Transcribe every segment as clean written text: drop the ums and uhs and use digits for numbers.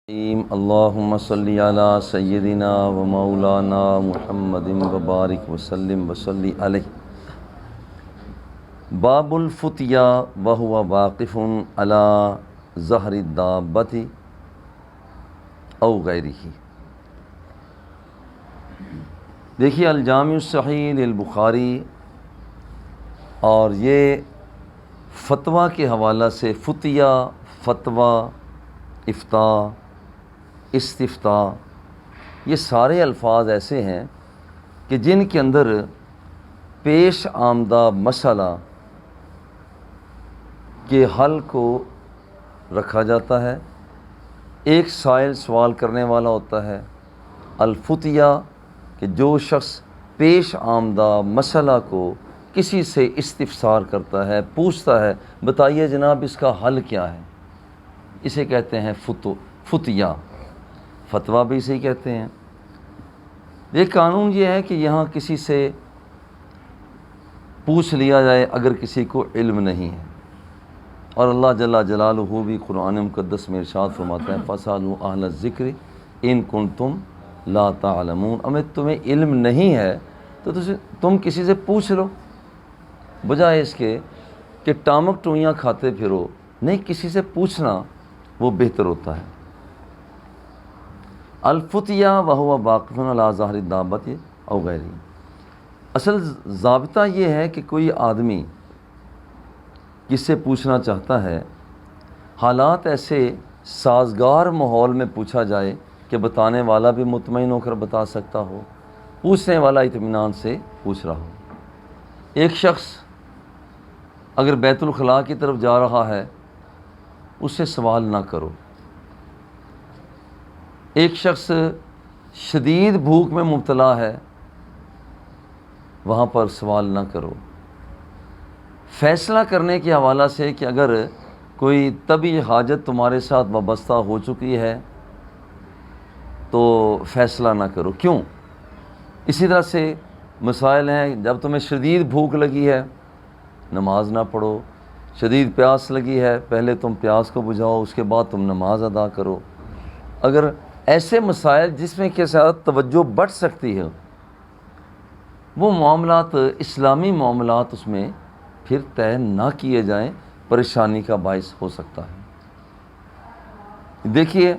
اللہم صلی علی سیدنا و مولانا محمد وبارک وسلم وصلی علیہ۔ باب الفتیا وہو واقف علی ظہر الدابۃ او غیرہ۔ دیکھیے الجامع الصحیح للبخاری، اور یہ فتویٰ کے حوالہ سے فتیا، فتویٰ، افتاء، استفتاء، یہ سارے الفاظ ایسے ہیں کہ جن کے اندر پیش آمدہ مسئلہ کے حل کو رکھا جاتا ہے۔ ایک سائل سوال کرنے والا ہوتا ہے، الفتیہ کہ جو شخص پیش آمدہ مسئلہ کو کسی سے استفسار کرتا ہے، پوچھتا ہے بتائیے جناب اس کا حل کیا ہے، اسے کہتے ہیں فتیہ۔ فتویٰ بھی اسے کہتے ہیں۔ ایک قانون یہ ہے کہ یہاں کسی سے پوچھ لیا جائے اگر کسی کو علم نہیں ہے، اور اللہ جل جلالہ بھی قرآن مقدس میں ارشاد فرماتا ہے فَاسْأَلُوا أَهْلَ الذِّكْرِ إِن كُنتُمْ لَا تَعْلَمُونَ۔ اگر تمہیں علم نہیں ہے تو تم کسی سے پوچھ لو، بجائے اس کے کہ ٹامک ٹوئیاں کھاتے پھرو۔ نہیں، کسی سے پوچھنا وہ بہتر ہوتا ہے۔ الفتیہ وہو واقف علی ظہر الدابۃ او غیرہ۔ اصل ضابطہ یہ ہے کہ کوئی آدمی جس سے پوچھنا چاہتا ہے، حالات ایسے سازگار ماحول میں پوچھا جائے کہ بتانے والا بھی مطمئن ہو کر بتا سکتا ہو، پوچھنے والا اطمینان سے پوچھ رہا ہو۔ ایک شخص اگر بیت الخلاء کی طرف جا رہا ہے، اس سے سوال نہ کرو۔ ایک شخص شدید بھوک میں مبتلا ہے، وہاں پر سوال نہ کرو۔ فیصلہ کرنے کے حوالہ سے کہ اگر کوئی طبی حاجت تمہارے ساتھ وابستہ ہو چکی ہے تو فیصلہ نہ کرو۔ کیوں؟ اسی طرح سے مسائل ہیں، جب تمہیں شدید بھوک لگی ہے نماز نہ پڑھو، شدید پیاس لگی ہے پہلے تم پیاس کو بجھاؤ، اس کے بعد تم نماز ادا کرو۔ اگر ایسے مسائل جس میں کے ساتھ توجہ بڑھ سکتی ہے، وہ معاملات، اسلامی معاملات، اس میں پھر طے نہ کیے جائیں، پریشانی کا باعث ہو سکتا ہے۔ دیکھیے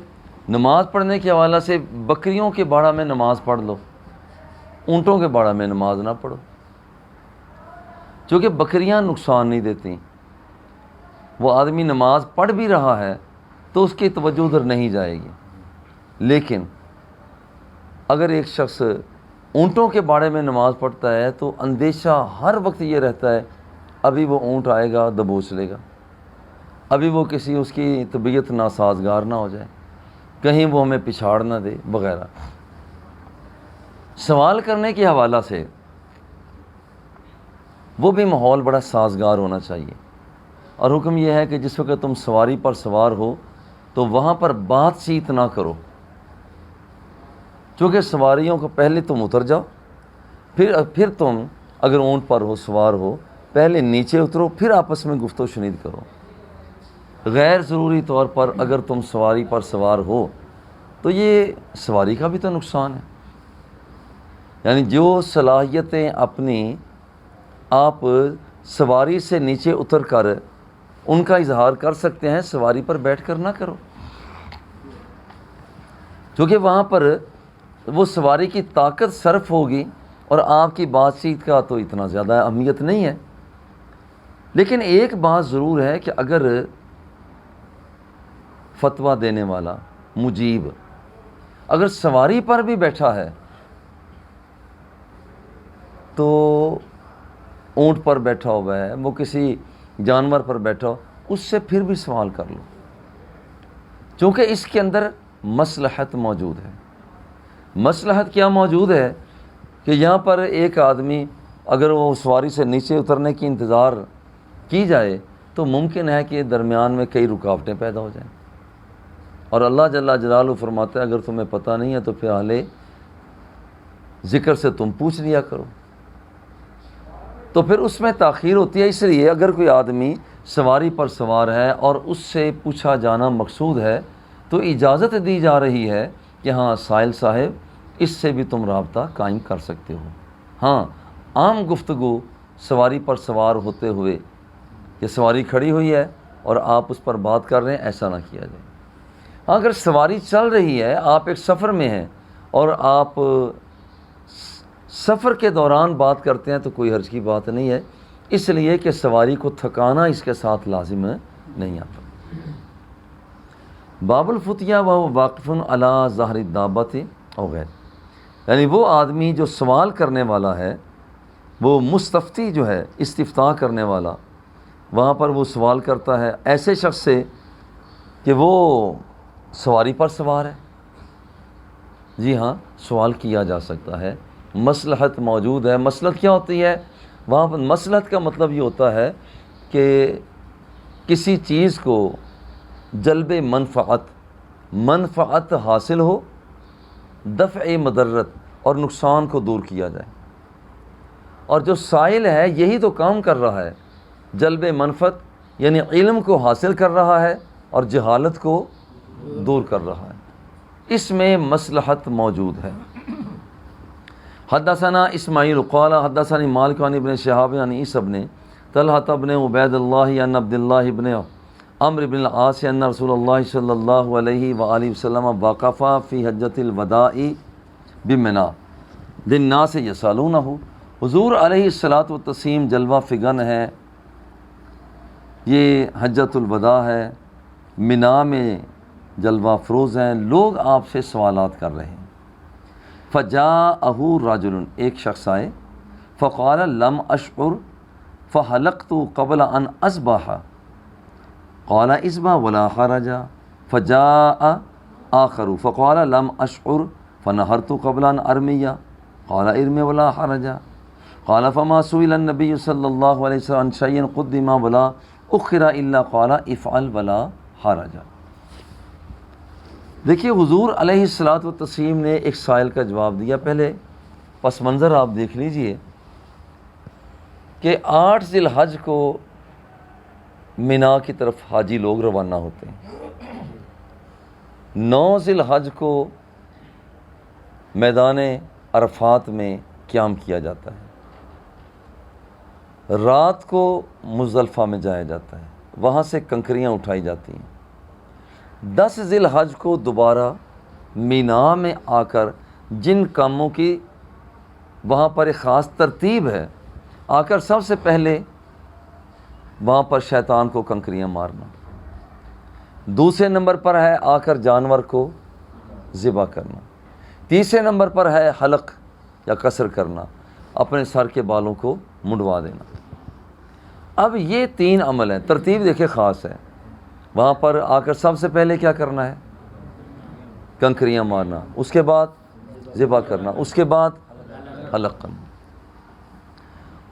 نماز پڑھنے کے حوالہ سے بکریوں کے باڑہ میں نماز پڑھ لو، اونٹوں کے باڑہ میں نماز نہ پڑھو، چونکہ بکریاں نقصان نہیں دیتی۔ وہ آدمی نماز پڑھ بھی رہا ہے تو اس کی توجہ ادھر نہیں جائے گی۔ لیکن اگر ایک شخص اونٹوں کے باڑے میں نماز پڑھتا ہے تو اندیشہ ہر وقت یہ رہتا ہے ابھی وہ اونٹ آئے گا دبوچ لے گا، ابھی وہ کسی اس کی طبیعت ناسازگار نہ ہو جائے، کہیں وہ ہمیں پچھاڑ نہ دے وغیرہ۔ سوال کرنے کے حوالہ سے وہ بھی ماحول بڑا سازگار ہونا چاہیے، اور حکم یہ ہے کہ جس وقت تم سواری پر سوار ہو تو وہاں پر بات چیت نہ کرو، چونکہ سواریوں کو پہلے تم اتر جاؤ، پھر تم اگر اونٹ پر ہو سوار ہو پہلے نیچے اترو، پھر آپس میں گفت و شنید کرو۔ غیر ضروری طور پر اگر تم سواری پر سوار ہو تو یہ سواری کا بھی تو نقصان ہے۔ یعنی جو صلاحیتیں اپنی آپ سواری سے نیچے اتر کر ان کا اظہار کر سکتے ہیں، سواری پر بیٹھ کر نہ کرو، کیونکہ وہاں پر وہ سواری کی طاقت صرف ہوگی اور آپ کی بات چیت کا تو اتنا زیادہ اہمیت نہیں ہے۔ لیکن ایک بات ضرور ہے کہ اگر فتویٰ دینے والا مجیب اگر سواری پر بھی بیٹھا ہے تو اونٹ پر بیٹھا ہوا ہے، وہ کسی جانور پر بیٹھا ہو، اس سے پھر بھی سوال کر لو، چونکہ اس کے اندر مصلحت موجود ہے۔ مصلحت کیا موجود ہے کہ یہاں پر ایک آدمی اگر وہ سواری سے نیچے اترنے کی انتظار کی جائے تو ممکن ہے کہ درمیان میں کئی رکاوٹیں پیدا ہو جائیں، اور اللہ جل جلالہ فرماتا ہے اگر تمہیں پتہ نہیں ہے تو پھر اہل ذکر سے تم پوچھ لیا کرو، تو پھر اس میں تاخیر ہوتی ہے۔ اس لیے اگر کوئی آدمی سواری پر سوار ہے اور اس سے پوچھا جانا مقصود ہے تو اجازت دی جا رہی ہے کہ ہاں سائل صاحب اس سے بھی تم رابطہ قائم کر سکتے ہو. ہاں عام گفتگو سواری پر سوار ہوتے ہوئے کہ سواری کھڑی ہوئی ہے اور آپ اس پر بات کر رہے ہیں، ایسا نہ کیا جائے. اگر سواری چل رہی ہے، آپ ایک سفر میں ہیں اور آپ سفر کے دوران بات کرتے ہیں تو کوئی حرج کی بات نہیں ہے، اس لیے کہ سواری کو تھکانا اس کے ساتھ لازم نہیں آتا. باب الفتیہ و واقف علی ظہر الدابۃ او غیر، یعنی وہ آدمی جو سوال کرنے والا ہے، وہ مستفتی جو ہے استفتاء کرنے والا، وہاں پر وہ سوال کرتا ہے ایسے شخص سے کہ وہ سواری پر سوار ہے. جی ہاں، سوال کیا جا سکتا ہے، مصلحت موجود ہے. مصلحت کیا ہوتی ہے وہاں پر؟ مصلحت کا مطلب یہ ہوتا ہے کہ کسی چیز کو جلب منفعت حاصل ہو، دفع مضرت اور نقصان کو دور کیا جائے. اور جو سائل ہے یہی تو کام کر رہا ہے، جلب منفعت یعنی علم کو حاصل کر رہا ہے اور جہالت کو دور کر رہا ہے. اس میں مصلحت موجود ہے. حدثنا اسماعیل قال حدثني مالک عن ابن شہاب عن عیسی بن طلحہ بن عبید اللہ عن عبد اللہ بن عمرو بن العاص ان رسول اللہ صلی اللہ علیہ وآلہ وسلم وقف فی حجۃ الوداع بمنی للناس یسألونہ. حضور علیہ الصلاۃ والتسلیم جلوہ فگن ہے، یہ حجۃ الوداع ہے، منا میں جلوہ فروز ہیں، لوگ آپ سے سوالات کر رہے ہیں. فجاءہ رجل، ایک شخص آئے، فقال لم اشعر فحلقت قبل ان اصبح، قال اصبح ولا حرج. فجاء آخر فقال لم اشعر فنہرت قبل ان ارمی، قال ارمی ولا حرج. قال فما سئل النبی صلی اللہ علیہ وسلم عن شیء قدم ولا اخر الا قال افعل ولا حرج. دیکھیے حضور علیہ الصلاۃ والتسلیم نے ایک سائل کا جواب دیا. پہلے پس منظر آپ دیکھ لیجئے کہ 8 ذی الحج کو منا کی طرف حاجی لوگ روانہ ہوتے ہیں، 9 ذی الحج کو میدان عرفات میں قیام کیا جاتا ہے، رات کو مزدلفہ میں جایا جاتا ہے، وہاں سے کنکریاں اٹھائی جاتی ہیں. 10 ذی الحج کو دوبارہ مینا میں آ کر جن کاموں کی وہاں پر ایک خاص ترتیب ہے، آ کر سب سے پہلے وہاں پر شیطان کو کنکریاں مارنا، دوسرے نمبر پر ہے آ کر جانور کو ذبح کرنا، تیسرے نمبر پر ہے حلق یا قصر کرنا، اپنے سر کے بالوں کو منڈوا دینا. اب یہ 3 عمل ہیں، ترتیب دیکھیں خاص ہے. وہاں پر آ کر سب سے پہلے کیا کرنا ہے؟ کنکریاں مارنا، اس کے بعد ذبح کرنا، اس کے بعد حلق کرنا.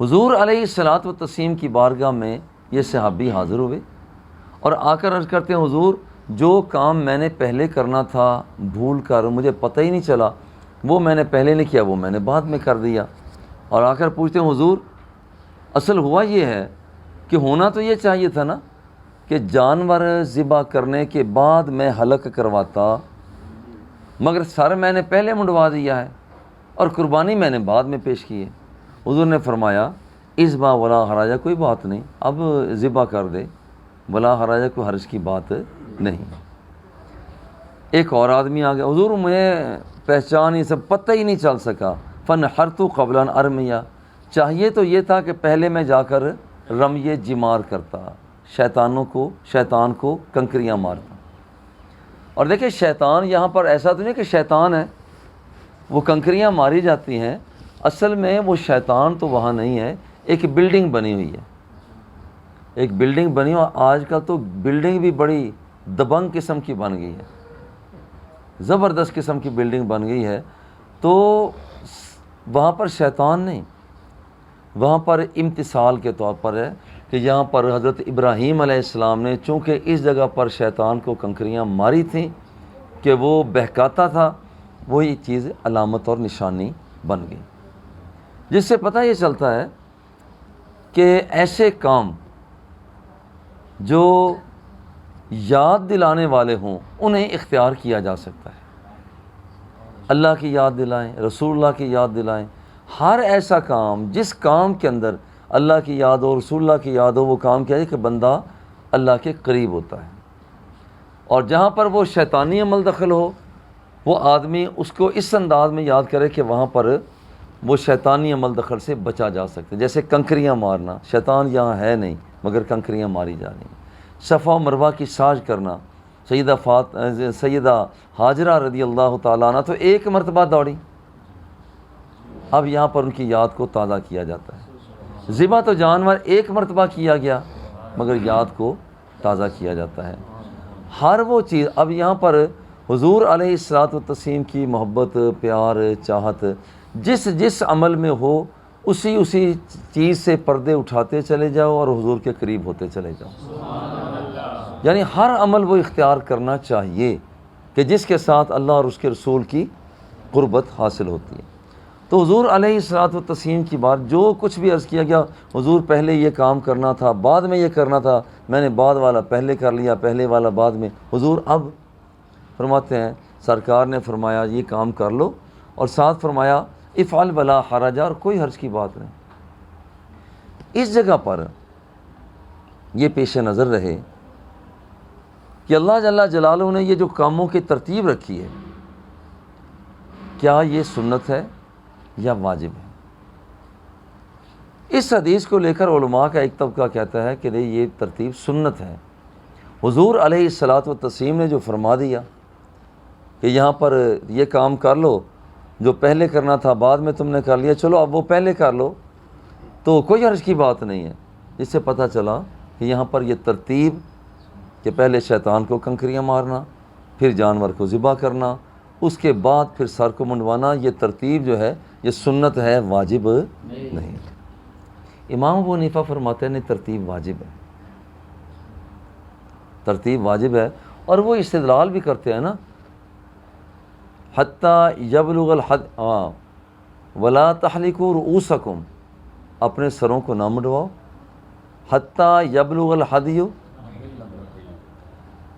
حضور علیہ الصلاۃ والتسلیم کی بارگاہ میں یہ صحابی حاضر ہوئے اور آ کر عرض کرتے ہیں حضور جو کام میں نے پہلے کرنا تھا بھول کر مجھے پتہ ہی نہیں چلا، وہ میں نے پہلے نہیں کیا، وہ میں نے بعد میں کر دیا. اور آ کر پوچھتے ہیں حضور اصل ہوا یہ ہے کہ ہونا تو یہ چاہیے تھا نا کہ جانور ذبح کرنے کے بعد میں حلق کرواتا، مگر سر میں نے پہلے منڈوا دیا ہے اور قربانی میں نے بعد میں پیش کی ہے. حضور نے فرمایا اذبح ولا حرج، کوئی بات نہیں، اب ذبح کر دے، ولا حرج، کوئی حرج کی بات نہیں. ایک اور آدمی آ گیا، حضور مجھے پہچان ہی سب پتہ ہی نہیں چل سکا، فنحرت قبل ان ارمیہ، چاہیے تو یہ تھا کہ پہلے میں جا کر رمی جمار کرتا، شیطان کو کنکریاں مارتا. اور دیکھیں شیطان یہاں پر ایسا تو نہیں کہ شیطان ہے وہ کنکریاں ماری جاتی ہیں، اصل میں وہ شیطان تو وہاں نہیں ہے، ایک بلڈنگ بنی ہوئی ہے، ایک بلڈنگ بنی ہوئی. آج کل تو بلڈنگ بھی بڑی دبنگ قسم کی بن گئی ہے، زبردست قسم کی بلڈنگ بن گئی ہے. تو وہاں پر شیطان نہیں، وہاں پر امتثال کے طور پر ہے کہ یہاں پر حضرت ابراہیم علیہ السلام نے چونکہ اس جگہ پر شیطان کو کنکریاں ماری تھیں کہ وہ بہکاتا تھا، وہی چیز علامت اور نشانی بن گئی، جس سے پتہ یہ چلتا ہے کہ ایسے کام جو یاد دلانے والے ہوں انہیں اختیار کیا جا سکتا ہے۔ اللہ کی یاد دلائیں، رسول اللہ کی یاد دلائیں، ہر ایسا کام جس کام کے اندر اللہ کی یاد ہو، رسول اللہ کی یاد ہو، وہ کام کیا ہے کہ بندہ اللہ کے قریب ہوتا ہے۔ اور جہاں پر وہ شیطانی عمل دخل ہو، وہ آدمی اس کو اس انداز میں یاد کرے کہ وہاں پر وہ شیطانی عمل دخل سے بچا جا سکتا ہے۔ جیسے کنکریاں مارنا، شیطان یہاں ہے نہیں مگر کنکریاں ماری جا رہی ہیں۔ صفا و مروہ کی ساج کرنا، سیدہ ہاجرہ رضی اللہ تعالیٰ عنہ تو ایک مرتبہ دوڑی، اب یہاں پر ان کی یاد کو تازہ کیا جاتا ہے۔ ذبح تو جانور ایک مرتبہ کیا گیا مگر یاد کو تازہ کیا جاتا ہے۔ ہر وہ چیز اب یہاں پر حضور علیہ الصلوۃ والتسلیم کی محبت، پیار، چاہت جس عمل میں ہو اسی چیز سے پردے اٹھاتے چلے جاؤ اور حضور کے قریب ہوتے چلے جاؤ۔ یعنی ہر عمل وہ اختیار کرنا چاہیے کہ جس کے ساتھ اللہ اور اس کے رسول کی قربت حاصل ہوتی ہے۔ تو حضور علیہ الصلوۃ والتسلیم کی بات جو کچھ بھی عرض کیا گیا، حضور پہلے یہ کام کرنا تھا، بعد میں یہ کرنا تھا، میں نے بعد والا پہلے کر لیا، پہلے والا بعد میں۔ حضور اب فرماتے ہیں، سرکار نے فرمایا یہ کام کر لو، اور ساتھ فرمایا افعل ولا حرج، اور کوئی حرج کی بات نہیں۔ اس جگہ پر یہ پیش نظر رہے کہ اللہ جل جلالہ نے یہ جو کاموں کی ترتیب رکھی ہے، کیا یہ سنت ہے یا واجب ہے؟ اس حدیث کو لے کر علماء کا ایک طبقہ کہتا ہے کہ نہیں، یہ ترتیب سنت ہے۔ حضور علیہ الصلوۃ والتسلیم نے جو فرما دیا کہ یہاں پر یہ کام کر لو، جو پہلے کرنا تھا بعد میں تم نے کر لیا، چلو اب وہ پہلے کر لو، تو کوئی حرج کی بات نہیں ہے۔ جس سے پتہ چلا کہ یہاں پر یہ ترتیب کہ پہلے شیطان کو کنکریاں مارنا، پھر جانور کو ذبح کرنا، اس کے بعد پھر سر کو منڈوانا، یہ ترتیب جو ہے یہ سنت ہے، واجب نہیں۔ امام ابو حنیفہ فرماتے ہیں ترتیب واجب ہے، ترتیب واجب ہے، اور وہ استدلال بھی کرتے ہیں نا، حتیٰ یبلغ الحد ولا تحلقوا رؤوسکم، اپنے سروں کو نہ منڈواؤ، حتیٰ یبلغ الحدی،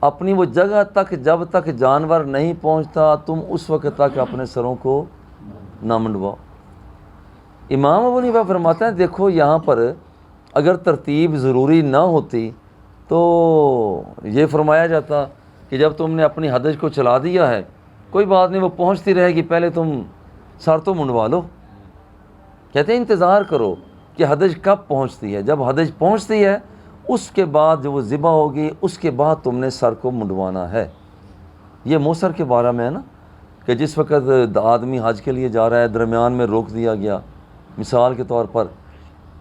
اپنی وہ جگہ تک جب تک جانور نہیں پہنچتا تم اس وقت تک اپنے سروں کو نہ منڈواؤ۔ امام ابو حنیفہ فرماتے ہیں دیکھو یہاں پر اگر ترتیب ضروری نہ ہوتی تو یہ فرمایا جاتا کہ جب تم نے اپنی ہدج کو چلا دیا ہے کوئی بات نہیں، وہ پہنچتی رہے گی، پہلے تم سر تو منڈوا لو۔ کہتے ہیں انتظار کرو کہ ہدج کب پہنچتی ہے، جب ہدج پہنچتی ہے اس کے بعد جو وہ ذبح ہوگی اس کے بعد تم نے سر کو منڈوانا ہے۔ یہ موسر کے بارے میں ہے نا، کہ جس وقت آدمی حج کے لیے جا رہا ہے درمیان میں روک دیا گیا، مثال کے طور پر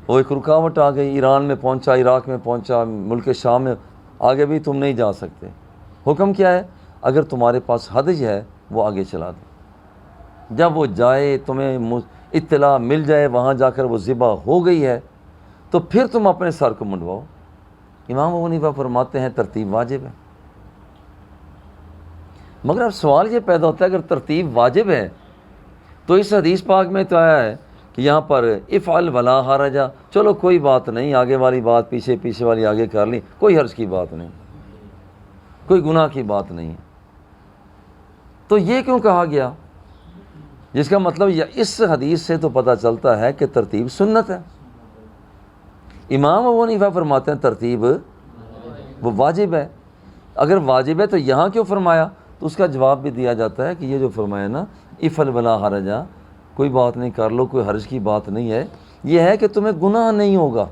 وہ ایک رکاوٹ آ گئی، ایران میں پہنچا، عراق میں پہنچا، ملک شام میں، آگے بھی تم نہیں جا سکتے۔ حکم کیا ہے؟ اگر تمہارے پاس ہدج ہے وہ آگے چلا دو، جب وہ جائے تمہیں اطلاع مل جائے وہاں جا کر وہ ذبح ہو گئی ہے تو پھر تم اپنے سر کو منڈواؤ۔ امام ابو حنیفہ فرماتے ہیں ترتیب واجب ہے۔ مگر اب سوال یہ پیدا ہوتا ہے اگر ترتیب واجب ہے تو اس حدیث پاک میں تو آیا ہے کہ یہاں پر افعل ولا حرج، چلو کوئی بات نہیں، آگے والی بات پیچھے والی آگے کر لی، کوئی حرج کی بات نہیں، کوئی گناہ کی بات نہیں ہے۔ تو یہ کیوں کہا گیا؟ جس کا مطلب اس حدیث سے تو پتہ چلتا ہے کہ ترتیب سنت ہے۔ امام ابو حنیفہ فرماتے ہیں ترتیب وہ واجب ہے۔ اگر واجب ہے تو یہاں کیوں فرمایا؟ تو اس کا جواب بھی دیا جاتا ہے کہ یہ جو فرمایا نا افعل ولا حرج، کوئی بات نہیں کر لو، کوئی حرج کی بات نہیں ہے، یہ ہے کہ تمہیں گناہ نہیں ہوگا۔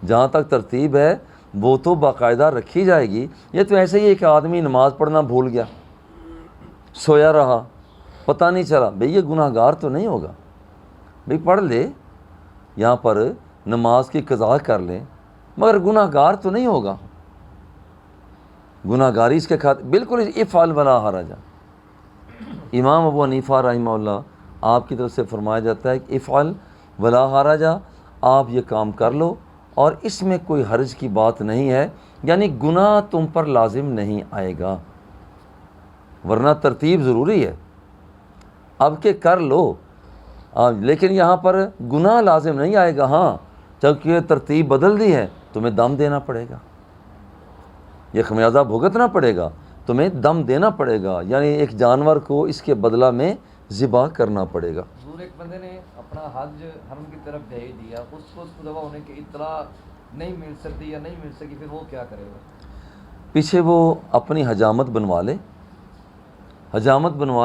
جہاں تک ترتیب ہے وہ تو باقاعدہ رکھی جائے گی۔ یہ تو ایسے ہی ایک آدمی نماز پڑھنا بھول گیا، سویا رہا، پتہ نہیں چلا، بھئی یہ گناہ گار تو نہیں ہوگا، بھئی پڑھ لے، یہاں پر نماز کی قضا کر لے، مگر گناہ گار تو نہیں ہوگا۔ گناہ گاری اس کے خاطر بالکل افعل ولا حرج۔ امام ابو حنیفہ رحمہ اللہ آپ کی طرف سے فرمایا جاتا ہے کہ افعل ولا حرج، آپ یہ کام کر لو اور اس میں کوئی حرج کی بات نہیں ہے، یعنی گناہ تم پر لازم نہیں آئے گا، ورنہ ترتیب ضروری ہے اب کہ کر لو، لیکن یہاں پر گناہ لازم نہیں آئے گا۔ ہاں جبکہ ترتیب بدل دی ہے تمہیں دم دینا پڑے گا، یہ خمیازہ بھگتنا پڑے گا، تمہیں دم دینا پڑے گا، یعنی ایک جانور کو اس کے بدلہ میں ذبح کرنا پڑے گا۔ حضور ایک بندے نے اپنا حج حرم کی طرف بھیج دیا، اس کو ذبح ہونے کی اطلاع نہیں مل سکتی یا نہیں مل سکی، پھر وہ کیا کرے گا؟ پیچھے وہ اپنی حجامت بنوا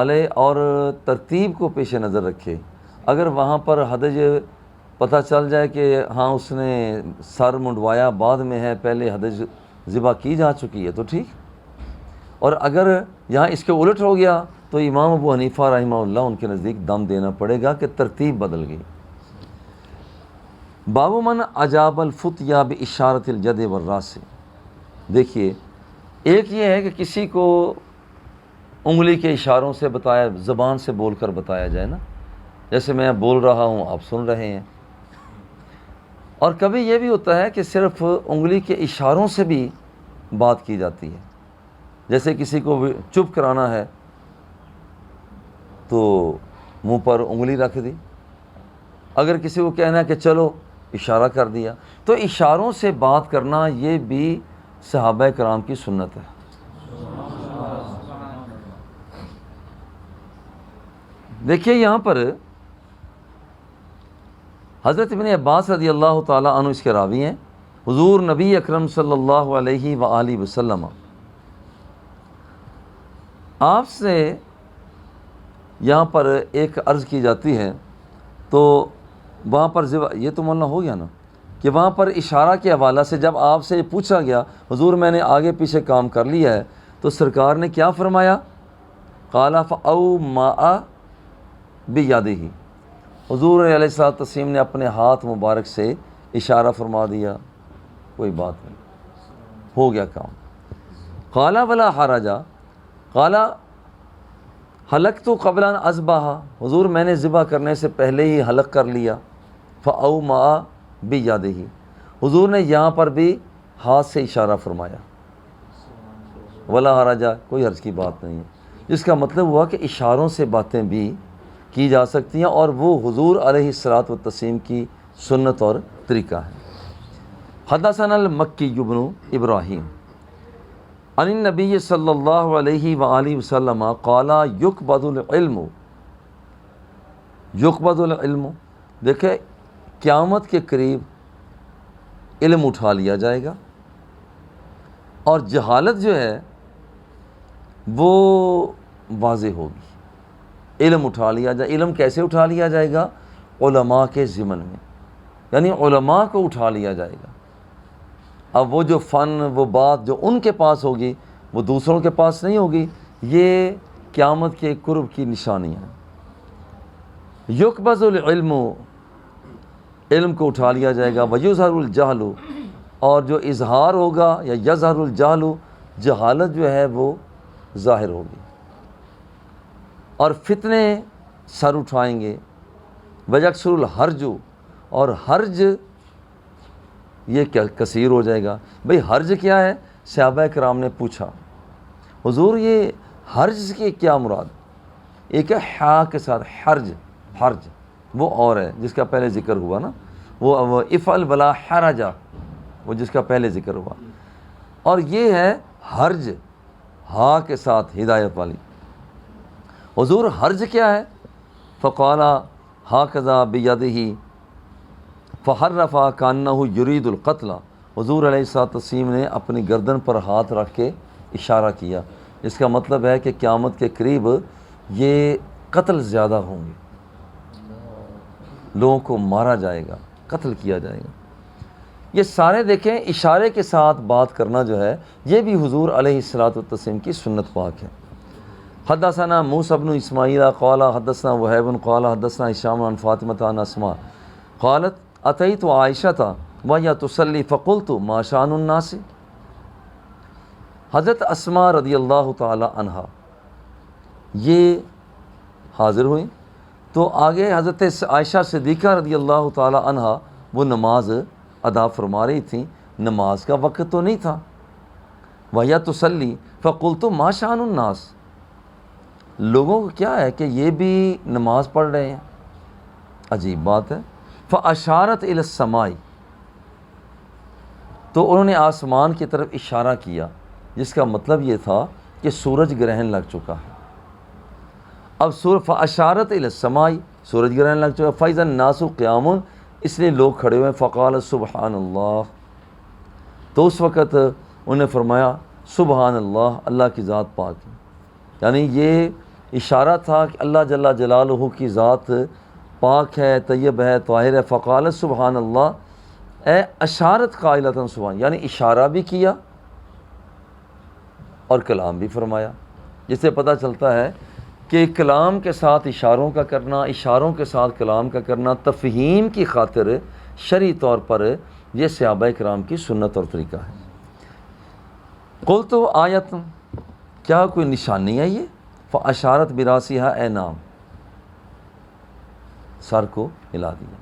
لے اور ترتیب کو پیش نظر رکھے۔ اگر وہاں پر ہدج پتہ چل جائے کہ ہاں اس نے سر منڈوایا بعد میں ہے، پہلے ہدج ذبح کی جا چکی ہے تو ٹھیک، اور اگر یہاں اس کے الٹ ہو گیا تو امام ابو حنیفہ رحمہ اللہ ان کے نزدیک دم دینا پڑے گا کہ ترتیب بدل گئی۔ باب من اجاب الفتیا باشارۃ الجد والراس، دیکھیے ایک یہ ہے کہ کسی کو انگلی کے اشاروں سے بتایا، زبان سے بول کر بتایا جائے نا، جیسے میں بول رہا ہوں آپ سن رہے ہیں، اور کبھی یہ بھی ہوتا ہے کہ صرف انگلی کے اشاروں سے بھی بات کی جاتی ہے، جیسے کسی کو چپ کرانا ہے تو منہ پر انگلی رکھ دی، اگر کسی کو کہنا ہے کہ چلو اشارہ کر دیا، تو اشاروں سے بات کرنا یہ بھی صحابہ کرام کی سنت ہے۔ دیکھیے یہاں پر حضرت ابن عباس رضی اللہ تعالیٰ عنہ اس کے راوی ہیں، حضور نبی اکرم صلی اللہ علیہ وآلہ وسلم آپ سے یہاں پر ایک عرض کی جاتی ہے، تو وہاں پر یہ تو مولانا ہو گیا نا کہ وہاں پر اشارہ کے حوالہ سے جب آپ سے یہ پوچھا گیا حضور میں نے آگے پیچھے کام کر لیا ہے، تو سرکار نے کیا فرمایا؟ قال فاو ما بیادہ، حضور علیہ الصلوۃ والتسلیم نے اپنے ہاتھ مبارک سے اشارہ فرما دیا، کوئی بات نہیں، ہو گیا کام۔ قال ولا حرج، قال حلقت قبل ان اذبح، حضور میں نے ذبح کرنے سے پہلے ہی حلق کر لیا۔ فاو ما بیادہ، حضور نے یہاں پر بھی ہاتھ سے اشارہ فرمایا، ولا حرج، کوئی حرج کی بات نہیں ہے، جس کا مطلب ہوا کہ اشاروں سے باتیں بھی کی جا سکتی ہیں، اور وہ حضور علیہ الصلوۃ والتسلیم کی سنت اور طریقہ ہے۔ حدثنا المکی بن ابراہیم عن النبی صلی اللہ علیہ وآلہ وسلم قال یقبض العلم، دیکھیں قیامت کے قریب علم اٹھا لیا جائے گا، اور جہالت جو ہے وہ واضح ہوگی۔ علم اٹھا لیا جائے، علم کیسے اٹھا لیا جائے گا؟ علماء کے ضمن میں، یعنی علماء کو اٹھا لیا جائے گا۔ اب وہ جو فن، وہ بات جو ان کے پاس ہوگی وہ دوسروں کے پاس نہیں ہوگی، یہ قیامت کے قرب کی نشانی ہے۔ یقبض العلم، علم کو اٹھا لیا جائے گا، ویظہر الجہل، اور جو اظہار ہوگا یا یظہر الجہل، جہالت جو ہے وہ ظاہر ہوگی، اور فتنے سر اٹھائیں گے، ویکثر الحرج، اور حرج یہ کثیر ہو جائے گا۔ بھئی حرج کیا ہے؟ صحابہ کرام نے پوچھا حضور یہ حرج کی کیا مراد؟ ایک ہے حا کے ساتھ حرج، حرج وہ اور ہے جس کا پہلے ذکر ہوا نا، وہ افعل ولا حرج، وہ جس کا پہلے ذکر ہوا، اور یہ ہے حرج ہا کے ساتھ ہدایت والی۔ حضور حرج کیا ہے؟ فقال ہاکذا بیدہ فحرف کانہ یرید القتل، حضور علیہ الصلوۃ والتسلیم نے اپنی گردن پر ہاتھ رکھ کے اشارہ کیا، اس کا مطلب ہے کہ قیامت کے قریب یہ قتل زیادہ ہوں گے، لوگوں کو مارا جائے گا، قتل کیا جائے گا۔ یہ سارے دیکھیں اشارے کے ساتھ بات کرنا جو ہے یہ بھی حضور علیہ الصلوۃ والتسلیم کی سنت پاک ہے۔ حدثنا موسیٰ بن اسماعیل قال حدثنا وہیب قال حدثنا ہشام عن فاطمہ عن اسماء قالت اتیت عائشۃ وہی تصلی فقلت ما شان الناس، حضرت اسماء رضی اللہ تعالی عنہا یہ حاضر ہوئیں، تو آگے حضرت عائشہ صدیقہ رضی اللہ تعالی عنہا وہ نماز ادا فرما رہی تھیں، نماز کا وقت تو نہیں تھا، وہی تصلی فقلت ما شان الناس، لوگوں کو کیا ہے کہ یہ بھی نماز پڑھ رہے ہیں، عجیب بات ہے۔ فاشارت الی السماء، تو انہوں نے آسمان کی طرف اشارہ کیا، جس کا مطلب یہ تھا کہ سورج گرہن لگ چکا ہے. اب فاشارت الی السماء، سورج گرہن لگ چکا. فاذا الناس قیام، اس لیے لوگ کھڑے ہوئے. فقال سبحان اللہ، تو اس وقت انہوں نے فرمایا سبحان اللہ، اللہ کی ذات پاک ہے. یعنی یہ اشارہ تھا کہ اللہ جل جلالہ کی ذات پاک ہے، طیب ہے، طاہر ہے. فقال سبحان اللہ اے اشارت قائلۃ سبحان، یعنی اشارہ بھی کیا اور کلام بھی فرمایا. جس سے پتہ چلتا ہے کہ کلام کے ساتھ اشاروں کا کرنا، اشاروں کے ساتھ کلام کا کرنا تفہیم کی خاطر شرعی طور پر یہ صحابہ کرام کی سنت اور طریقہ ہے. قلت آیت، کیا کوئی نشانی ہے یہ؟ فاشارت براسیہا، اے نام، سر کو ہلا دیا.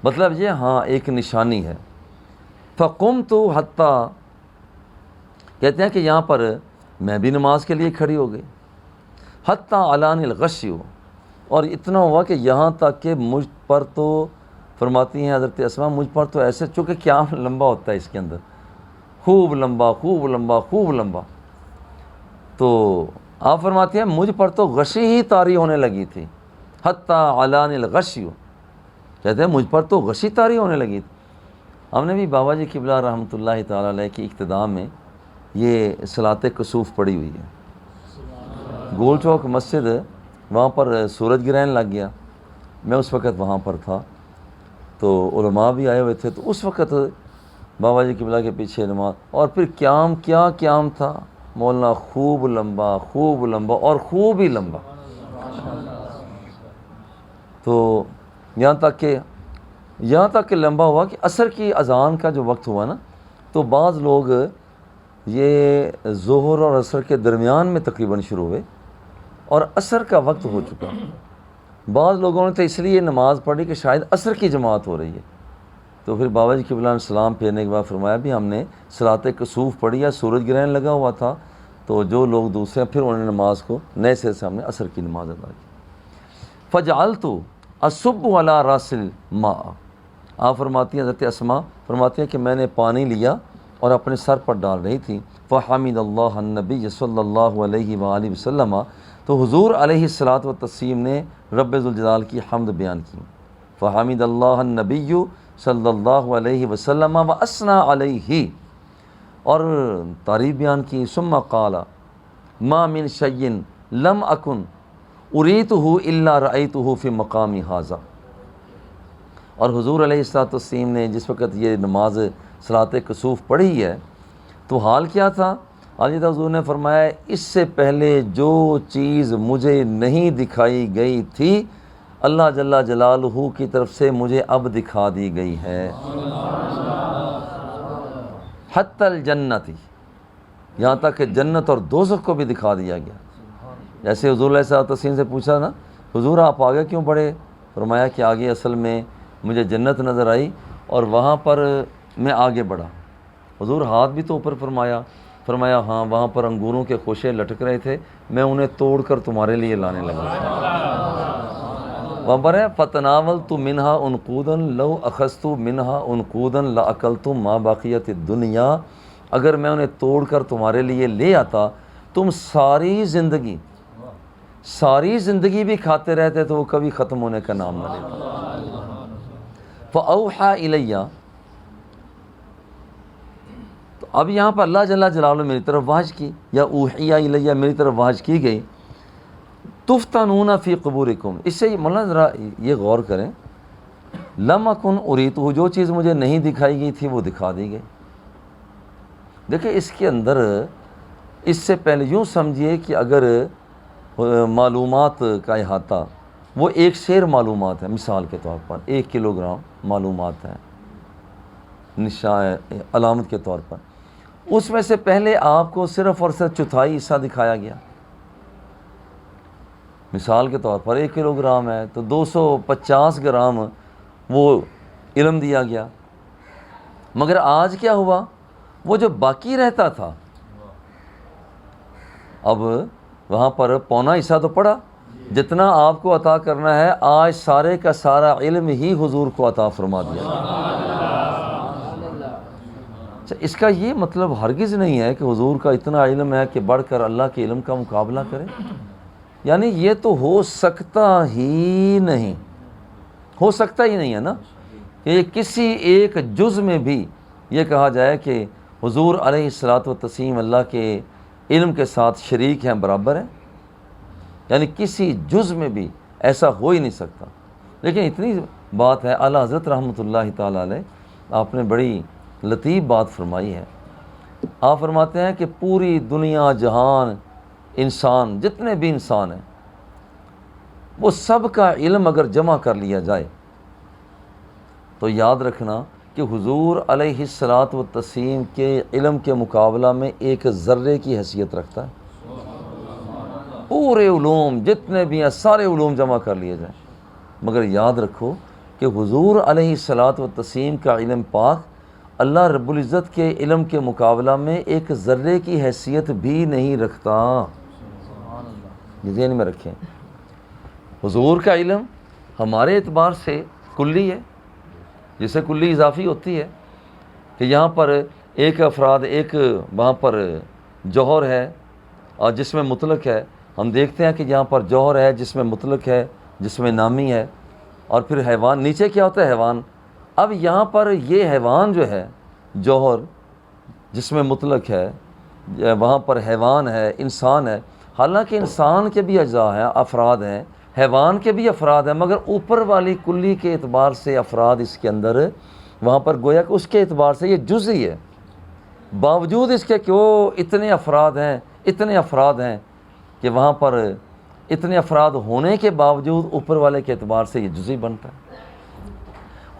مطلب یہ ہاں ایک نشانی ہے. فقمت حتی، کہتے ہیں کہ یہاں پر میں بھی نماز کے لیے کھڑی ہو گئی. حتی علانی الغشی، اور اتنا ہوا کہ یہاں تک کہ مجھ پر تو، فرماتی ہیں حضرت اسماء، مجھ پر تو ایسے، چونکہ قیام لمبا ہوتا ہے اس کے اندر، خوب لمبا خوب لمبا خوب لمبا. تو آپ فرماتے ہیں مجھ پر تو غشی ہی طاری ہونے لگی تھی. حتی علانی الغشی، کہتے ہیں مجھ پر تو غشی طاری ہونے لگی تھی. ہم نے بھی بابا جی قبلہ رحمۃ اللہ تعالیٰ علیہ کی اقتداء میں یہ صلاۃ کسوف پڑھی ہوئی ہے. گول چوک مسجد، وہاں پر سورج گرہن لگ گیا. میں اس وقت وہاں پر تھا، تو علماء بھی آئے ہوئے تھے. تو اس وقت بابا جی قبلہ کے پیچھے نماز، اور پھر قیام، کیا قیام تھا مولانا، خوب لمبا اور خوب ہی لمبا. تو یہاں تک کہ لمبا ہوا کہ عصر کی اذان کا جو وقت ہوا نا، تو بعض لوگ یہ ظہر اور عصر کے درمیان میں تقریباً شروع ہوئے اور عصر کا وقت ہو چکا. بعض لوگوں نے تو اس لیے نماز پڑھی کہ شاید عصر کی جماعت ہو رہی ہے. تو پھر بابا جی قبلہ نے سلام پھیرنے کے بعد فرمایا بھی ہم نے صلاۃ کسوف پڑھی ہے، سورج گرہن لگا ہوا تھا. تو جو لوگ دوسرے، پھر انہوں نے نماز کو نئے سرے سے ہم نے عصر کی نماز ادا کی. فجعلت اصب علی راس الماء، آپ فرماتی ہیں حضرت اسماء فرماتی ہیں کہ میں نے پانی لیا اور اپنے سر پر ڈال رہی تھی. فحمد اللہ النبی صلی اللہ علیہ وآلہ وسلم، تو حضور علیہ الصلاۃ والتسلیم نے رب ذوالجلال کی حمد بیان کی. فحمد اللہ النبی صلی اللہ علیہ وسلم واثنى علیہ، اور تعریف بیان کی. ثم قال ما من شیء لم اکن اریتہ الا رأیتہ فی مقامی ھذا، اور حضور علیہ الصلوۃ والتسلیم نے جس وقت یہ نماز صلاۃ کسوف پڑھی ہے تو حال کیا تھا؟ حال حضور نے فرمایا اس سے پہلے جو چیز مجھے نہیں دکھائی گئی تھی اللہ جل جلالہ کی طرف سے مجھے اب دکھا دی گئی ہے. حتی الجنتی، یہاں تک کہ جنت اور دوزخ کو بھی دکھا دیا گیا. جیسے حضور علیہ الصلوۃ والتسلیم سے پوچھا نا حضور آپ آگے کیوں بڑھے؟ فرمایا کہ آگے اصل میں مجھے جنت نظر آئی اور وہاں پر میں آگے بڑھا. حضور ہاتھ بھی تو اوپر فرمایا ہاں وہاں پر انگوروں کے خوشے لٹک رہے تھے، میں انہیں توڑ کر تمہارے لیے لانے لگا. وہاں پر ہے فتناولت منہا عنقودا لو اخذت منہا عنقودا لاکلت ما بقیت الدنیا، اگر میں انہیں توڑ کر تمہارے لیے لے آتا تم ساری زندگی بھی کھاتے رہتے تو وہ کبھی ختم ہونے کا نام نہ لیتا. فاوحى الیہ، تو اب یہاں پر اللہ جل جلالہ میری طرف وحی کی، یا اوحی الیہ میری طرف وحی کی گئی. تفتنون فی قبورکم، اس سے مولانا ذرا یہ غور کریں، لم اکن اریتہ، جو چیز مجھے نہیں دکھائی گئی تھی وہ دکھا دی گئی. دیکھیں اس کے اندر اس سے پہلے یوں سمجھیے کہ اگر معلومات کا احاطہ وہ ایک شعر معلومات ہے، مثال کے طور پر 1 کلو گرام معلومات ہیں علامت کے طور پر، اس میں سے پہلے آپ کو صرف اور صرف چوتھائی حصہ دکھایا گیا. مثال کے طور پر 1 کلو گرام ہے تو 250 گرام وہ علم دیا گیا. مگر آج کیا ہوا؟ وہ جو باقی رہتا تھا اب وہاں پر پونا حصہ تو پڑا، جتنا آپ کو عطا کرنا ہے آج سارے کا سارا علم ہی حضور کو عطا فرما دیا. اچھا، اس کا یہ مطلب ہرگز نہیں ہے کہ حضور کا اتنا علم ہے کہ بڑھ کر اللہ کے علم کا مقابلہ کرے، یعنی یہ تو ہو سکتا ہی نہیں، ہو سکتا ہی نہیں ہے نا کہ یہ کسی ایک جز میں بھی یہ کہا جائے کہ حضور علیہ الصلاۃ والتسلیم اللہ کے علم کے ساتھ شریک ہیں، برابر ہیں، یعنی کسی جز میں بھی ایسا ہو ہی نہیں سکتا۔ لیکن اتنی بات ہے، اعلیٰ حضرت رحمۃ اللہ تعالیٰ علیہ آپ نے بڑی لطیف بات فرمائی ہے۔ آپ فرماتے ہیں کہ پوری دنیا جہان انسان جتنے بھی انسان ہیں وہ سب کا علم اگر جمع کر لیا جائے تو یاد رکھنا کہ حضور علیہ الصلاۃ والتسلیم کے علم کے مقابلہ میں ایک ذرے کی حیثیت رکھتا ہے۔ پورے علوم جتنے بھی ہیں سارے علوم جمع کر لیے جائیں، مگر یاد رکھو کہ حضور علیہ الصلاۃ والتسلیم کا علم پاک اللہ رب العزت کے علم کے مقابلہ میں ایک ذرے کی حیثیت بھی نہیں رکھتا۔ یہ ذہن میں رکھیں، حضور کا علم ہمارے اعتبار سے کلی ہے، جسے کلی اضافی ہوتی ہے کہ یہاں پر ایک افراد، ایک وہاں پر جوہر ہے اور جس میں مطلق ہے، ہم دیکھتے ہیں کہ یہاں پر جوہر ہے جس میں مطلق ہے، جس میں نامی ہے، اور پھر حیوان، نیچے کیا ہوتا ہے حیوان۔ اب یہاں پر یہ حیوان جو ہے جوہر جس میں مطلق ہے، وہاں پر حیوان ہے، انسان ہے، حالانکہ انسان کے بھی اجزاء ہیں، افراد ہیں، حیوان کے بھی افراد ہیں، مگر اوپر والی کلی کے اعتبار سے افراد اس کے اندر وہاں پر گویا کہ اس کے اعتبار سے یہ جزئی ہے، باوجود اس کے کہ وہ اتنے افراد ہیں کہ وہاں پر اتنے افراد ہونے کے باوجود اوپر والے کے اعتبار سے یہ جزئی بنتا ہے۔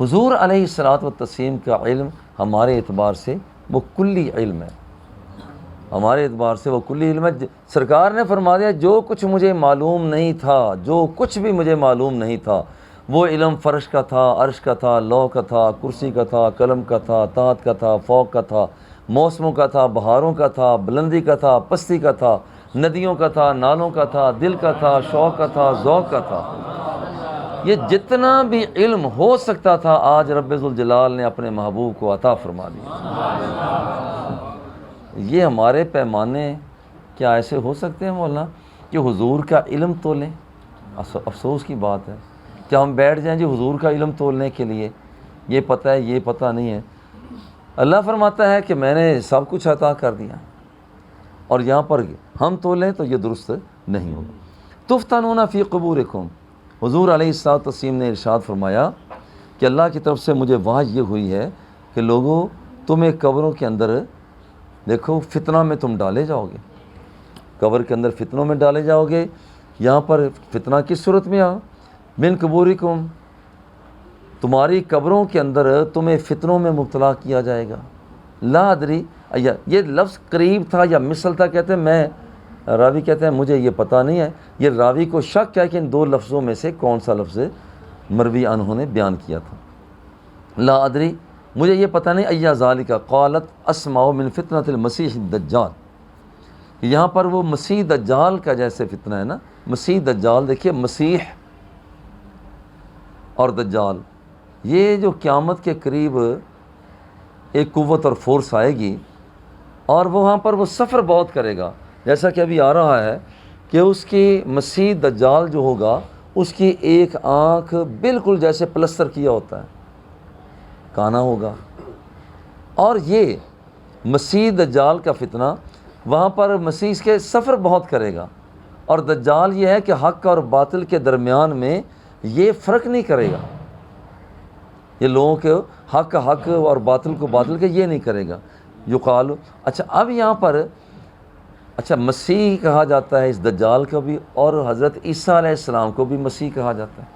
حضور علیہ الصلاۃ والتسلیم کا علم ہمارے اعتبار سے وہ کلی علم ہے، ہمارے اعتبار سے وہ کلی علم ہے۔ سرکار نے فرما دیا جو کچھ مجھے معلوم نہیں تھا، جو کچھ بھی مجھے معلوم نہیں تھا، وہ علم فرش کا تھا، عرش کا تھا، لوح کا تھا، کرسی کا تھا، قلم کا تھا، طاعت کا تھا، فوق کا تھا، موسموں کا تھا، بہاروں کا تھا، بلندی کا تھا، پستی کا تھا، ندیوں کا تھا، نالوں کا تھا، دل کا تھا، شوق کا تھا، ذوق کا تھا۔ یہ جتنا بھی علم ہو سکتا تھا آج رب ذوالجلال نے اپنے محبوب کو عطا فرما دیا۔ یہ ہمارے پیمانے کیا ایسے ہو سکتے ہیں مولانا کہ حضور کا علم تولیں؟ افسوس کی بات ہے کہ ہم بیٹھ جائیں جی حضور کا علم تولنے کے لیے، یہ پتہ ہے یہ پتہ نہیں ہے۔ اللہ فرماتا ہے کہ میں نے سب کچھ عطا کر دیا، اور یہاں پر ہم تولیں تو یہ درست نہیں ہوگا۔ تفتنون فی قبورکم، حضور علیہ الصلوۃ والتسلیم نے ارشاد فرمایا کہ اللہ کی طرف سے مجھے وحی یہ ہوئی ہے کہ لوگوں تمہیں قبروں کے اندر دیکھو فتنہ میں تم ڈالے جاؤ گے، قبر کے اندر فتنوں میں ڈالے جاؤ گے۔ یہاں پر فتنہ کس صورت میں آ من قبورکم، تمہاری قبروں کے اندر تمہیں فتنوں میں مبتلا کیا جائے گا۔ لا ادری، یہ لفظ قریب تھا یا مثل تھا، کہتے ہیں راوی کہتے ہیں مجھے یہ پتہ نہیں ہے، یہ راوی کو شک ہے کہ ان دو لفظوں میں سے کون سا لفظ مروی انہوں نے بیان کیا تھا۔ لا ادری، مجھے یہ پتہ نہیں، ایا ذالک قالت اسمع من فتنۃ المسیح الدجال، یہاں پر وہ مسیح دجال کا جیسے فتنہ ہے نا، مسیح دجال، دیکھیے مسیح اور دجال، یہ جو قیامت کے قریب ایک قوت اور فورس آئے گی، اور وہاں پر وہ سفر بہت کرے گا، جیسا کہ ابھی آ رہا ہے کہ اس کی مسیح دجال جو ہوگا اس کی ایک آنکھ بالکل جیسے پلستر کیا ہوتا ہے، کانا ہوگا، اور یہ مسیح دجال کا فتنہ وہاں پر مسیح کے سفر بہت کرے گا، اور دجال یہ ہے کہ حق اور باطل کے درمیان میں یہ فرق نہیں کرے گا، یہ لوگوں کے حق اور باطل کو باطل کے یہ نہیں کرے گا۔ یقال، اچھا اب یہاں پر مسیح کہا جاتا ہے اس دجال کو بھی، اور حضرت عیسیٰ علیہ السلام کو بھی مسیح کہا جاتا ہے،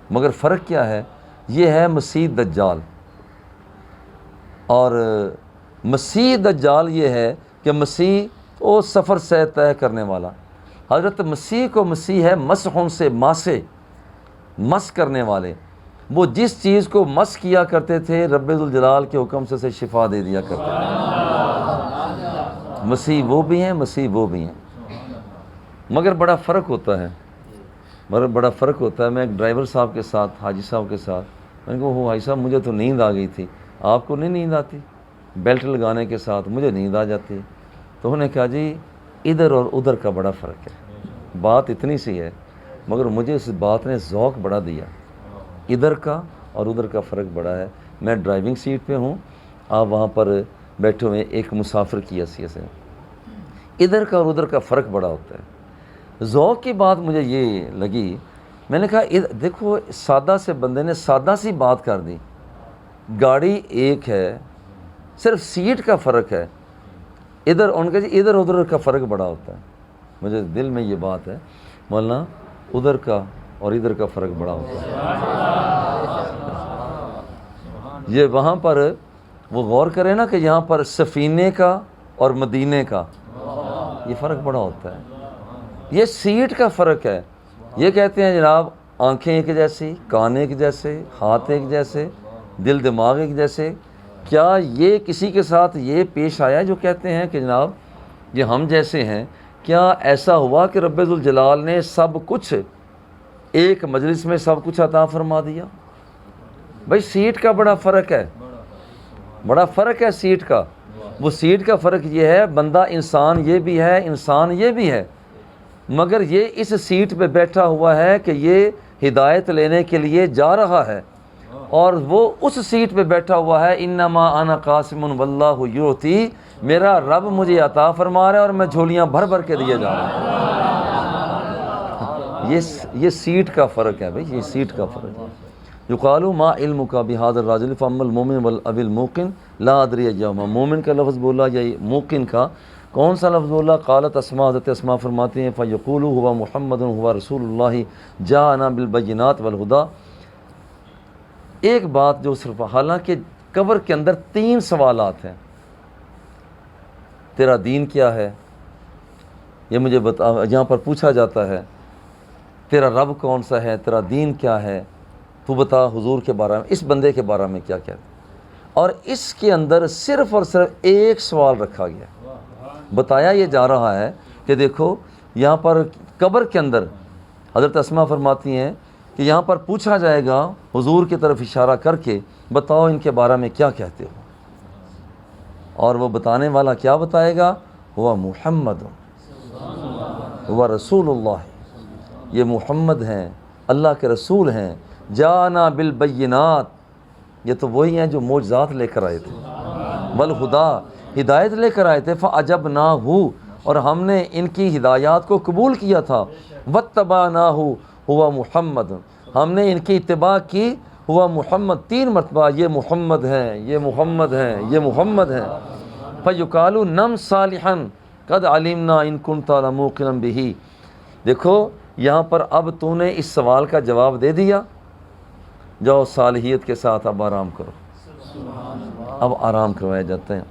مگر فرق کیا ہے؟ یہ ہے مسیح دجال، اور مسیح دجال یہ ہے کہ مسیح وہ سفر سے طے کرنے والا، حضرت مسیح کو مسیح ہے مسحوں سے ماسے، مس کرنے والے، وہ جس چیز کو مس کیا کرتے تھے رب ذوالجلال کے حکم سے شفا دے دیا کرتے تھے۔ مسیح وہ بھی ہیں، مسیح وہ بھی ہیں، مگر بڑا فرق ہوتا ہے، بڑا فرق ہوتا ہے۔ میں ایک ڈرائیور صاحب کے ساتھ، حاجی صاحب کے ساتھ، میں نے کہا وہ حاجی صاحب مجھے تو نیند آ گئی تھی، آپ کو نہیں نیند آتی؟ بیلٹ لگانے کے ساتھ مجھے نیند آ جاتی ہے۔ تو انہوں نے کہا جی ادھر اور ادھر کا بڑا فرق ہے، بات اتنی سی ہے مگر مجھے اس بات نے ذوق بڑا دیا، ادھر کا اور ادھر کا فرق بڑا ہے۔ میں ڈرائیونگ سیٹ پہ ہوں، آپ وہاں پر بیٹھے ہوئے ایک مسافر کی حیثیت سے، ادھر کا اور ادھر کا فرق بڑا ہوتا ہے۔ ذوق کی بات مجھے یہ لگی، میں نے کہا دیکھو سادہ سے بندے نے سادہ سی بات کر دی، گاڑی ایک ہے، صرف سیٹ کا فرق ہے، ادھر ان کے جی ادھر ادھر کا فرق بڑا ہوتا ہے۔ مجھے دل میں یہ بات ہے مولانا، ادھر کا اور ادھر کا فرق بڑا ہوتا ہے۔ یہ وہاں پر وہ غور کرے نا کہ یہاں پر سفینے کا اور مدینے کا یہ فرق بڑا ہوتا ہے، یہ سیٹ کا فرق ہے۔ یہ کہتے ہیں جناب آنکھیں ایک جیسی، کان ایک جیسے، ہاتھ ایک جیسے، دل دماغ ایک جیسے۔ کیا یہ کسی کے ساتھ یہ پیش آیا جو کہتے ہیں کہ جناب یہ ہم جیسے ہیں؟ کیا ایسا ہوا کہ رب ذوالجلال نے سب کچھ ایک مجلس میں سب کچھ عطا فرما دیا؟ بھائی سیٹ کا بڑا فرق ہے، بڑا فرق ہے سیٹ کا۔ وہ سیٹ کا فرق یہ ہے بندہ انسان یہ بھی ہے، انسان یہ بھی ہے، مگر یہ اس سیٹ پہ بیٹھا ہوا ہے کہ یہ ہدایت لینے کے لیے جا رہا ہے، اور وہ اس سیٹ پہ بیٹھا ہوا ہے انما انا قاسم واللہ یعطی، میرا رب مجھے عطا فرما رہا ہے اور میں جھولیاں بھر بھر کے دیے جا رہا ہوں۔ یہ سیٹ کا فرق ہے بھائی، یہ سیٹ کا فرق ہے۔ یقال ما علمک بہذا الرجل فاما المؤمن والابی الموقن لا ادری ایہما، مومن کا لفظ بولا یا موقن کا کون سا لفظ بولا؟ قالت اسماء، حضرت اسماء فرماتی ہیں فیقول هو محمد هو رسول اللہ جاءنا بالبینات والہدی۔ ایک بات جو صرف، حالانکہ قبر کے اندر 3 سوالات ہیں، تیرا دین کیا ہے، یہ مجھے بتا، یہاں پر پوچھا جاتا ہے تیرا رب کون سا ہے، تیرا دین کیا ہے، تو بتا حضور کے بارے میں، اس بندے کے بارے میں کیا کہتے ہیں۔ اور اس کے اندر صرف اور صرف ایک سوال رکھا گیا، بتایا یہ جا رہا ہے کہ دیکھو یہاں پر قبر کے اندر حضرت اسماء فرماتی ہیں کہ یہاں پر پوچھا جائے گا حضور کی طرف اشارہ کر کے، بتاؤ ان کے بارے میں کیا کہتے ہو، اور وہ بتانے والا کیا بتائے گا؟ ہوا محمد، ہوا رسول اللہ، یہ محمد ہیں، اللہ کے رسول ہیں، جانا بالبینات، یہ تو وہی ہیں جو معجزات لے کر آئے تھے، والہدی، ہدایت لے کر آئے تھے، فاجبناہ، اور ہم نے ان کی ہدایات کو قبول کیا تھا، واتبعناہ، ہوا محمد، ہم نے ان کی اتباع کی، ہوا محمد، 3 مرتبہ یہ محمد ہیں، یہ محمد ہیں، یہ محمد ہیں۔ فیقال نم صالحا قد علمنا ان کنت لموقنا بہ۔ دیکھو یہاں پر اب تو نے اس سوال کا جواب دے دیا، جاؤ صالحیت کے ساتھ اب آرام کرو، اب آرام کروایا جاتے ہیں۔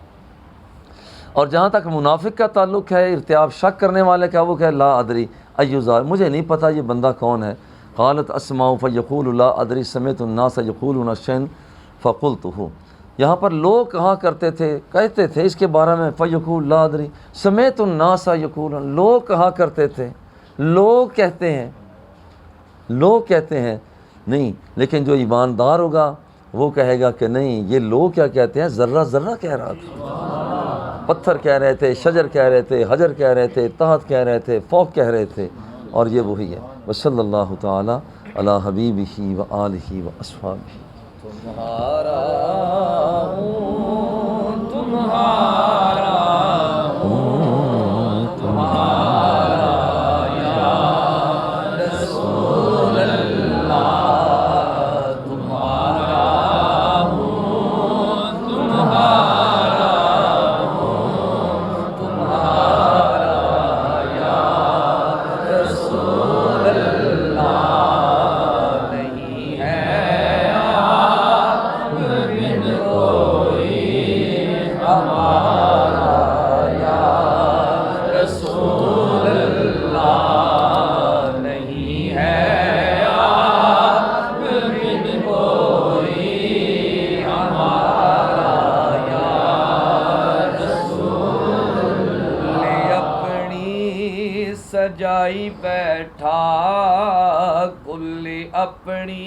اور جہاں تک منافق کا تعلق ہے، ارتیاب شک کرنے والے کا، وہ کہ لا ادری ایوزار، مجھے نہیں پتہ یہ بندہ کون ہے۔ قالت اسماء فیقول لا ادری سمعت الناس یقولون شیئا فقلتہ، یہاں پر لوگ کہا کرتے تھے، کہتے تھے اس کے بارے میں، فیقول لا ادری سمعت الناس یقولون، لوگ کہا کرتے تھے، لوگ کہتے ہیں، لوگ کہتے ہیں نہیں، لیکن جو ایماندار ہوگا وہ کہے گا کہ نہیں، یہ لوگ کیا کہتے ہیں، ذرہ ذرہ کہہ رہا تھا، پتھر کہہ رہے تھے، شجر کہہ رہے تھے، حجر کہہ رہے تھے، تحت کہہ رہے تھے، فوق کہہ رہے تھے، اور یہ وہی ہے۔ وصلی اللہ تعالی علی حبیبہ و آلہ و اصحابہ۔ تمہارا ہوں، تمہارا ہوں، تمہارا یا رسول اللہ، تمہارا ہوں، تمہارا ہوں، تمہارا یا رسول اللہ، نہیں ہے آپ بن کوئی ہمارا یا رسول اللہ، نہیں ہے آپ بن کوئی ہمارا یا رسول اللہ۔ اپنی سجائی بیٹھا کل اپنی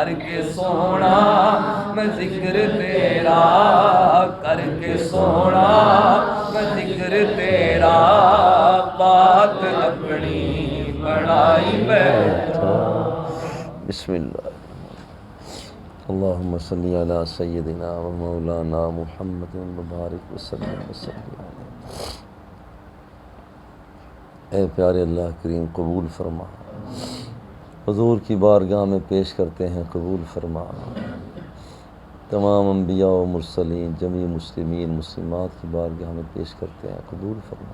کر کے سونا میں ذکر تیرا، کر کے سونا میں ذکر تیرا، بات اپنی بڑائی بیٹھا۔ بسم اللہ۔ اللہم صلی علی سیدنا و مولانا محمد مبارک وسلم وسلم۔ اے پیارے اللہ کریم قبول فرما، حضور کی بارگاہ میں پیش کرتے ہیں قبول فرما۔ تمام انبیاء و مرسلین، جمیع مسلمین مسلمات کی بارگاہ میں پیش کرتے ہیں قبول فرما۔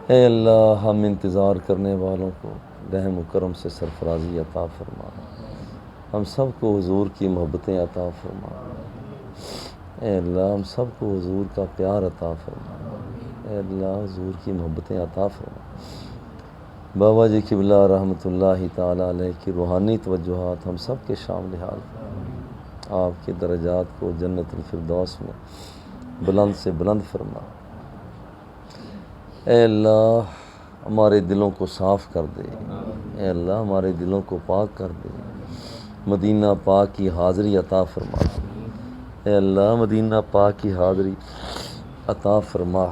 اے اللہ، ہم انتظار کرنے والوں کو رحم و کرم سے سرفرازی عطا فرما، ہم سب کو حضور کی محبتیں عطا فرما۔ اے اللہ، ہم سب کو حضور کا پیار عطا فرما۔ اے اللہ، حضور کی محبتیں عطا فرما۔ بابا جی قبلہ رحمۃ اللہ تعالیٰ علیہ کی روحانی توجہات ہم سب کے شامل حال فرما، آپ کے درجات کو جنت الفردوس میں بلند سے بلند فرما۔ اے اللہ، ہمارے دلوں کو صاف کر دے، اے اللہ ہمارے دلوں کو پاک کر دے، مدینہ پاک کی حاضری عطا فرما۔ اے اللہ، مدینہ پاک کی حاضری عطا فرما۔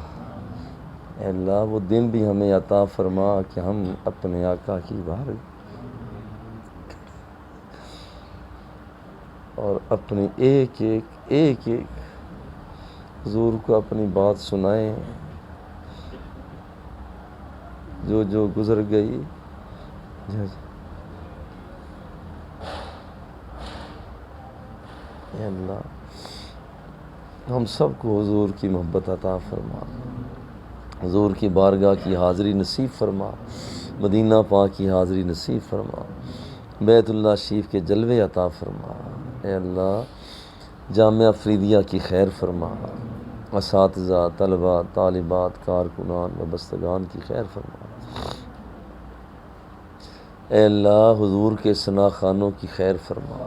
اے اللہ، وہ دن بھی ہمیں عطا فرما کہ ہم اپنے آقا کی بارگاہ اور اپنی ایک ایک حضور کو اپنی بات سنائیں جو گزر گئی۔ اے اللہ، ہم سب کو حضور کی محبت عطا فرما، حضور کی بارگاہ کی حاضری نصیب فرما، مدینہ پاک کی حاضری نصیب فرما، بیت اللہ شریف کے جلوے عطا فرما۔ اے اللہ، جامعہ افریدیہ کی خیر فرما، اساتذہ، طلبہ، طالبات، کارکنان و بستگان کی خیر فرما۔ اے اللہ، حضور کے ثنا خانوں کی خیر فرما۔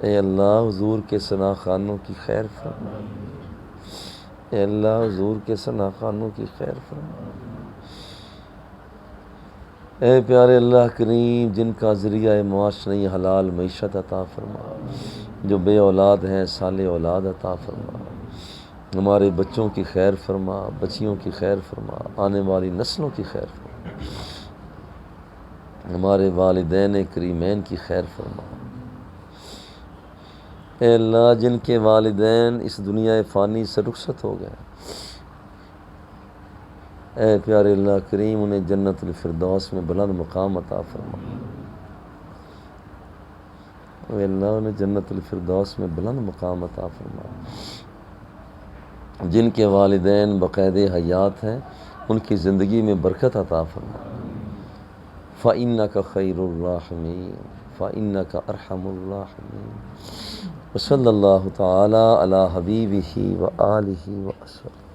اے اللہ، حضور کے ثنا خانوں کی خیر فرما۔ اے اللہ، حضور کے ثنا خانوں کی خیر فرما۔ اے پیارے اللہ کریم، جن کا ذریعہ معاش نہیں حلال معیشت عطا فرما، جو بے اولاد ہیں صالح اولاد عطا فرما، ہمارے بچوں کی خیر فرما، بچیوں کی خیر فرما، آنے والی نسلوں کی خیر فرما، ہمارے والدین کریمین کی خیر فرما۔ اے اللہ، جن کے والدین اس دنیا فانی سے رخصت ہو گئے، اے پیارے اللہ کریم، انہیں جنت الفردوس میں بلند مقام عطا فرما۔ اے اللہ، انہیں جنت الفردوس میں بلند مقام عطا فرما۔ جن کے والدین بقید حیات ہیں، ان کی زندگی میں برکت عطا فرما۔ فَإِنَّكَ خَيْرُ الرَّاحِمِينَ فَإِنَّكَ أَرْحَمُ الرَّاحِمِينَ وصلی اللہ تعالی علی حبیبہ وآلہ وسلم۔